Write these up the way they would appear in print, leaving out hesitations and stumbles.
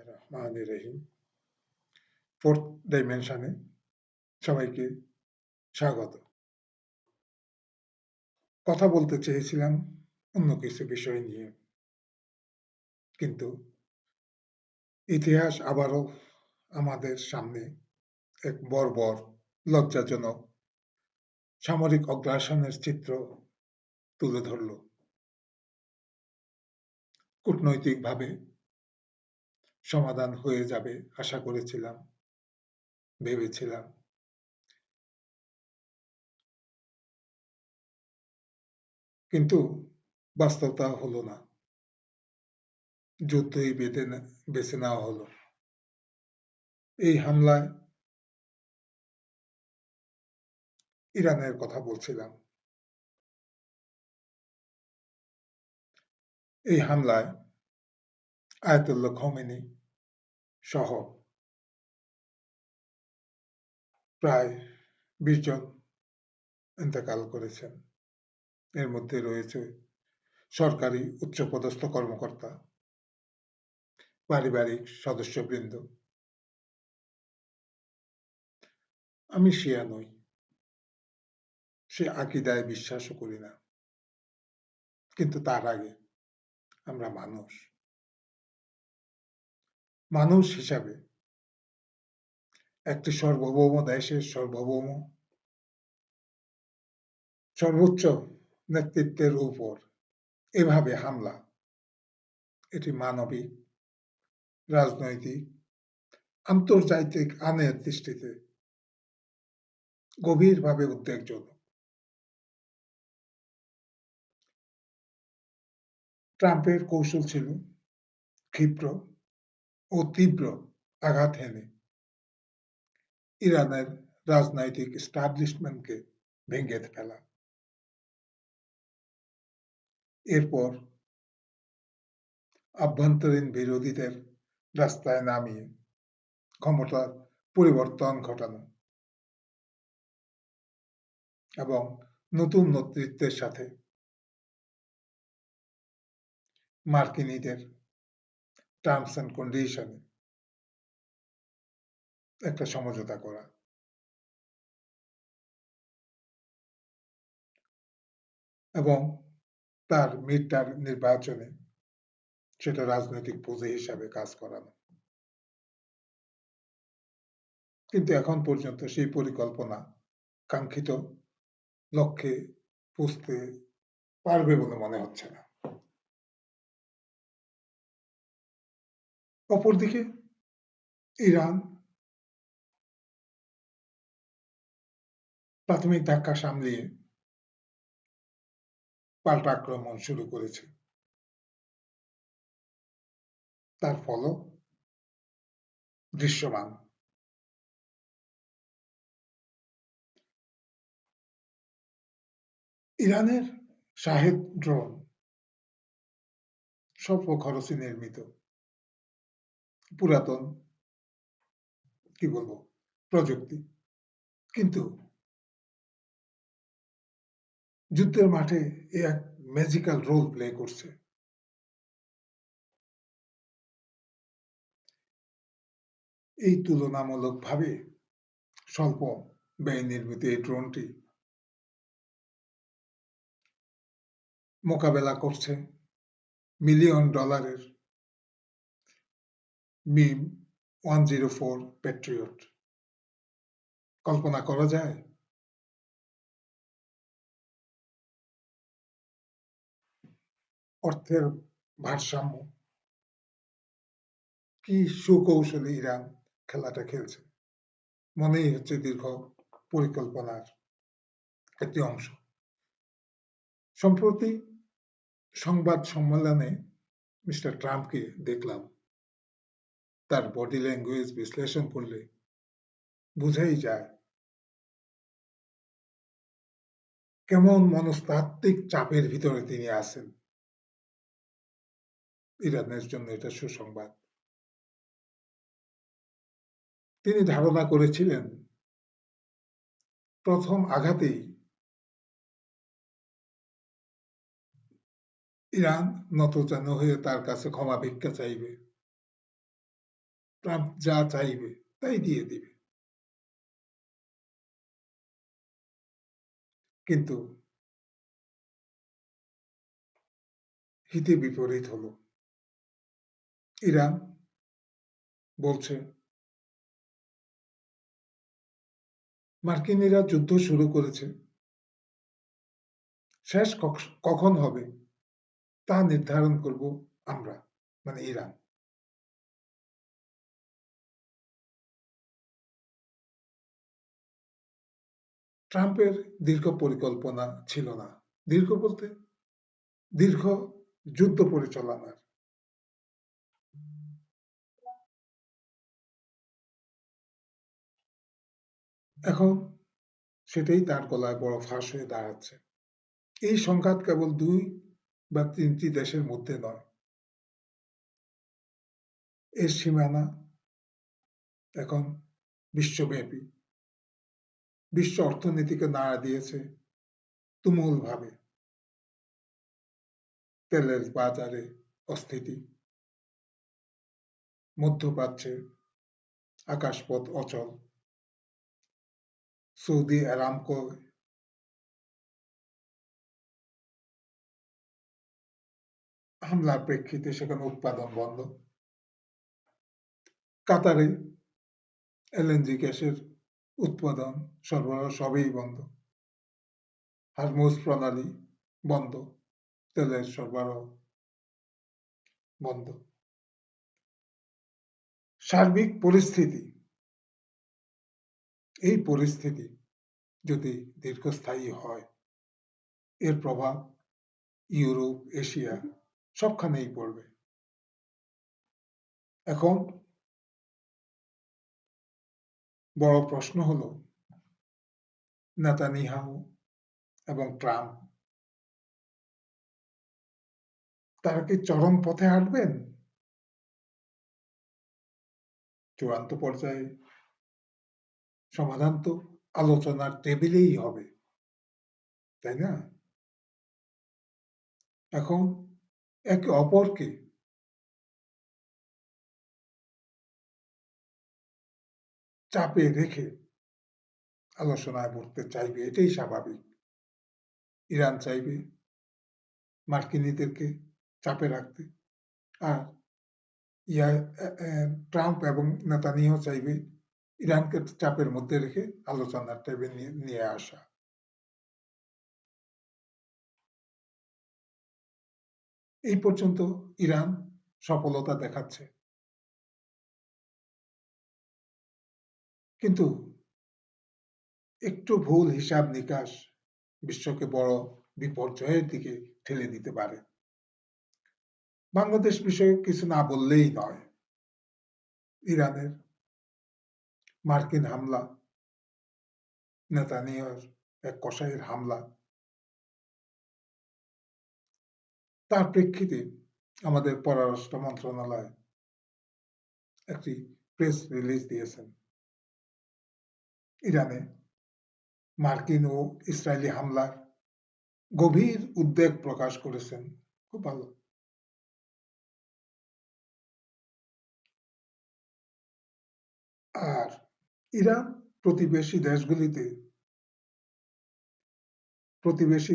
রহমানির রহিম। ফোর্থ ডাইমেনশনে সবাইকে স্বাগত। কথা বলতে চেয়েছিলাম অন্য কিছু বিষয় নিয়ে, কিন্তু ইতিহাস আবারও আমাদের সামনে এক বর্বর, লজ্জাজনক সামরিক অগ্রাসনের চিত্র তুলে ধরল। কূটনৈতিকভাবে সমাধান হয়ে যাবে আশা করেছিলাম, ভেবেছিলাম, কিন্তু বাস্তবতা হলো না। যুদ্ধই বেছে নেওয়া হলো। এই হামলায় ইরানের কথা বলছিলাম। এই হামলায় আয়াতুল্লাহ খোমেনি সহ প্রায় ২০ জন ইন্তেকাল করেছেন। এর মধ্যে রয়েছে সরকারি উচ্চপদস্থ কর্মকর্তা, পারিবারিক সদস্যবৃন্দ। আমি শিয়া নই, সে আকীদায় বিশ্বাসও করি না, কিন্তু তার আগে আমরা মানুষ। মানুষ হিসাবে একটি সার্বভৌম দেশের সর্বোচ্চ নেতৃত্বের উপর এভাবে হামলা, এটি মানবিক, রাজনৈতিক, আন্তর্জাতিক আইনের দৃষ্টিতে গভীরভাবে উদ্বেগজনক। ট্রাম্পের কৌশল ছিল ক্ষিপ্র ও তীব্র আঘাত হেনে ইরানের রাজনৈতিক এস্টাবলিশমেন্টকে ভেঙে ফেলা। এরপর আভ্যন্তরীণ বিরোধীদের রাস্তায় নামিয়ে ক্ষমতার পরিবর্তন ঘটানো এবং নতুন নেতৃত্বের সাথে মার্কিনীদের টার্মস এন্ড কন্ডিশনে একটা সমঝোতা করা। এবং তার মিড-টার্ম নির্বাচনে সেটা রাজনৈতিক পুঁজি হিসাবে কাজ করানো। কিন্তু এখন পর্যন্ত সেই পরিকল্পনা কাঙ্ক্ষিত লক্ষ্যে পৌঁছতে পারবে বলে মনে হচ্ছে না। অপরদিকে ইরান প্রাথমিক ধাক্কা সামলিয়ে পাল্টা আক্রমণ শুরু করেছে। তার ফলও দৃশ্যমান। ইরানের শাহেদ ড্রোন স্বল্প খরচে নির্মিত, পুরাতন কি বলবো প্রযুক্তি, কিন্তু যুদ্ধের মাঠে এক ম্যাজিক্যাল রোল প্লে করছে। এই তুলনামূলকভাবে স্বল্প ব্যয় নির্মিত এই ড্রোনটি মোকাবেলা করছে মিলিয়ন ডলারের মিম 104 প্যাট্রিয়ট। কল্পনা করা যায়? অর্থের ভারসাম্য, কি সুকৌশলে ইরান খেলাটা খেলছে। মনেই হচ্ছে দীর্ঘ পরিকল্পনার একটি অংশ। সম্প্রতি সংবাদ সম্মেলনে মিস্টার ট্রাম্পকে দেখলাম। তার বডি ল্যাঙ্গুয়েজ বিশ্লেষণ করলে বোঝাই যায় কেমন মনস্তাত্ত্বিক চাপের ভিতরে তিনি আছেন। ইরানের জন্য এটা সুসংবাদ। তিনি ধারণা করেছিলেন প্রথম আঘাতেই ইরান নতজানু হয়ে তার কাছে ক্ষমা ভিক্ষা চাইবে। ট্রাম্প যা চাইবে তাই দিয়ে দিবে। কিন্তু হিতে বিপরীত হলো। ইরান বলছে মার্কিনীরা যুদ্ধ শুরু করেছে, শেষ কখন হবে তা নির্ধারণ করব আমরা, মানে ইরান। ট্রাম্পের দীর্ঘ পরিকল্পনা ছিল না, দীর্ঘ বলতে দীর্ঘ যুদ্ধ পরিচালনার। এখন সেটাই তার গলায় বড় ফাঁস হয়ে দাঁড়াচ্ছে। এই সংঘাত কেবল 2 বা 3টি দেশের মধ্যে নয়, এর সীমানা এখন বিশ্বব্যাপী। বিশ্ব অর্থনীতিকে নাড়া দিয়েছে তুমুলভাবে তেলের বাজারে অস্থিতি, মধ্যপ্রাচ্যে আকাশপথ অচল, সৌদি আরামকো হামলার প্রেক্ষিতে সেখানে উৎপাদন বন্ধ, কাতারে এলএনজি গ্যাসের উৎপাদন সরবরাহ সবই বন্ধ, হরমুজ প্রণালী বন্ধ, তেলের সরবরাহ বন্ধ। সার্বিক পরিস্থিতি, এই পরিস্থিতি যদি দীর্ঘস্থায়ী হয়, এর প্রভাব ইউরোপ, এশিয়া সবখানেই পড়বে। এখন বড় প্রশ্ন হলো নেতানিয়াহু এবং ট্রাম্প, তারা কি চরম পথে হাঁটবেন? চূড়ান্ত পর্যায়ে সমাধান তো আলোচনার টেবিলেই হবে, তাই না? এখন একে অপরকে চাপে রেখে আলোচনায় বসতে চাইবে, এটাই স্বাভাবিক। ইরান চাইবে মার্কিনীদেরকে চাপে রাখতে, আর ট্রাম্প এবং নেতানিয়াহু চাইবে ইরানকে চাপের মধ্যে রেখে আলোচনার টেবিল নিয়ে আসা। এই পর্যন্ত ইরান সফলতা দেখাচ্ছে, কিন্তু একটু ভুল হিসাব নিকাশ বিশ্বকে বড় বিপর্যয়ের দিকে ঠেলে দিতে পারে। বাংলাদেশ বিষয়ে কিছু না বললেই নয়। ইরানের মার্কিন হামলা, নেতানিয়াহুর এক কসাইয়ের হামলা, তার প্রেক্ষিতে আমাদের পররাষ্ট্র মন্ত্রণালয় একটি প্রেস রিলিজ দিয়েছেন। ইরানে মার্কিন ও ইসরায়েলি হামলার গভীর উদ্বেগ প্রকাশ করেছেন। খুব ভালো। আর ইরান প্রতিবেশী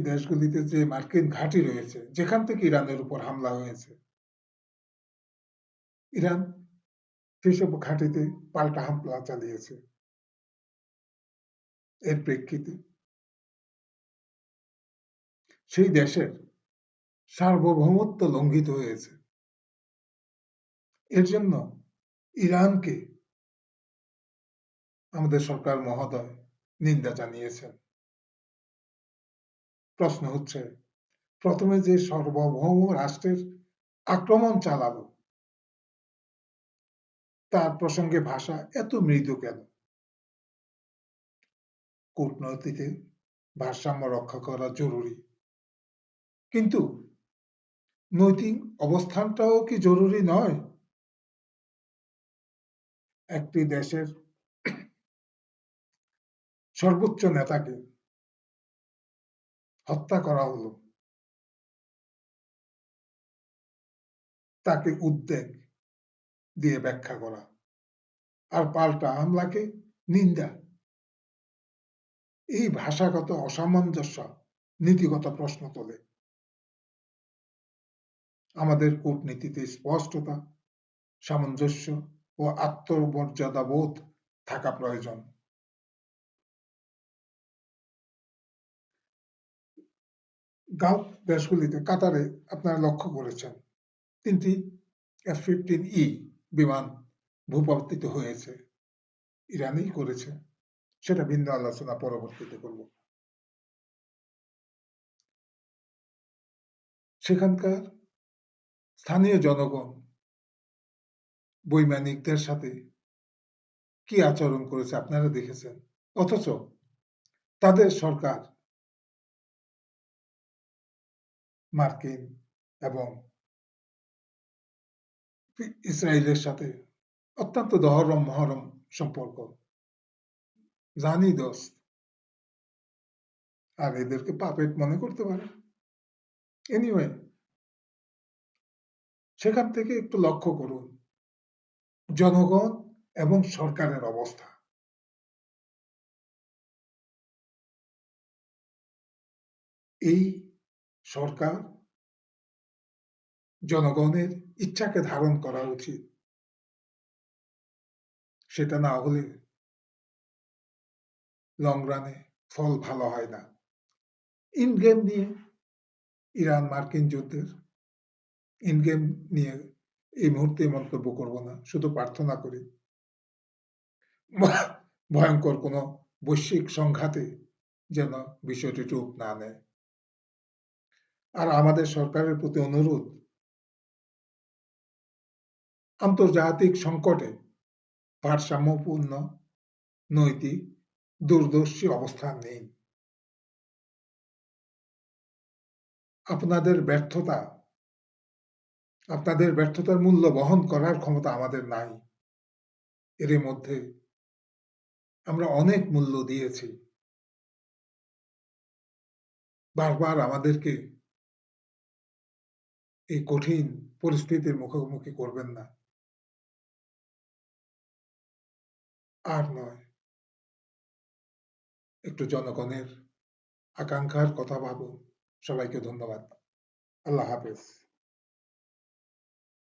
দেশগুলিতে যে মার্কিন ঘাঁটি রয়েছে, যেখান থেকে ইরানের উপর হামলা হয়েছে, ইরান সেসব ঘাঁটিতে পাল্টা হামলা চালিয়েছে। এর প্রেক্ষিতে সেই দেশের সার্বভৌমত্ব লঙ্ঘিত হয়েছে। এর জন্য ইরানকে আমাদের সরকার মহোদয় নিন্দা জানিয়েছেন। প্রশ্ন হচ্ছে, প্রথমে যে সার্বভৌম রাষ্ট্রের আক্রমণ চালালো, তার প্রসঙ্গে ভাষা এত মৃদু কেন? কূটনীতিতে ভারসাম্য রক্ষা করা জরুরি, কিন্তু নৈতিক অবস্থানটাও কি জরুরি নয়? একটি দেশের সর্বোচ্চ নেতাকে হত্যা করা হলো, তাকে উদ্বেগ দিয়ে ব্যাখ্যা করা আর পাল্টা হামলাকে নিন্দা। এই ভাষাগত অসামঞ্জস্য নীতিগত প্রশ্ন তোলে। আমাদের কূটনীতিতে স্পষ্টতা, সামঞ্জস্য ও আত্মমর্যাদাবোধ থাকা প্রয়োজন। গালফ দেশগুলিতে কাতারে আপনারা লক্ষ্য করেছেন 3টি F-15E বিমান ভূপাতিত হয়েছে, ইরানই করেছে। সেটা ভিন্ন আলোচনা পরবর্তীতে করব। সেখানকার স্থানীয় জনগণ বৈমানিকদের সাথে কি আচরণ করেছে আপনারা দেখেছেন, অথচ তাদের সরকার মার্কিন এবং ইসরায়েলের সাথে অত্যন্ত দহরম মহরম সম্পর্ক। জানি দোস্ত, আর এদেরকে পাপেট মনে করতে পারে। এনিওয়ে, সেখান থেকে একটু লক্ষ্য করুন জনগণ এবং সরকারের অবস্থা। এই সরকার জনগণের ইচ্ছাকে ধারণ করা উচিত। সেটা না হলে লং রানে ফল ভালো হয় না। ইন গেম নিয়ে ইরান মার্কিন যুদ্ধের ইন গেম নিয়ে এই মুহূর্তে মন্তব্য করব না, শুধু প্রার্থনা করি ভয়ঙ্কর কোন বৈশ্বিক সংঘাতে যেন বিষয়টি রূপ না নেয়। আর আমাদের সরকারের প্রতি অনুরোধ, আন্তর্জাতিক সংকটে ভারসাম্যপূর্ণ নৈতিক দূরদর্শী অবস্থান নিন। আপনাদের ব্যর্থতার মূল্য বহন করার ক্ষমতা আমাদের নাই। এর মধ্যে আমরা অনেক মূল্য দিয়েছি। বারবার আমাদেরকে এই কঠিন পরিস্থিতির মুখোমুখি করবেন না। আর নয়, একটু জনগণের আকাঙ্ক্ষার কথা ভাবুন। সবাইকে ধন্যবাদ। আল্লাহ হাফেজ।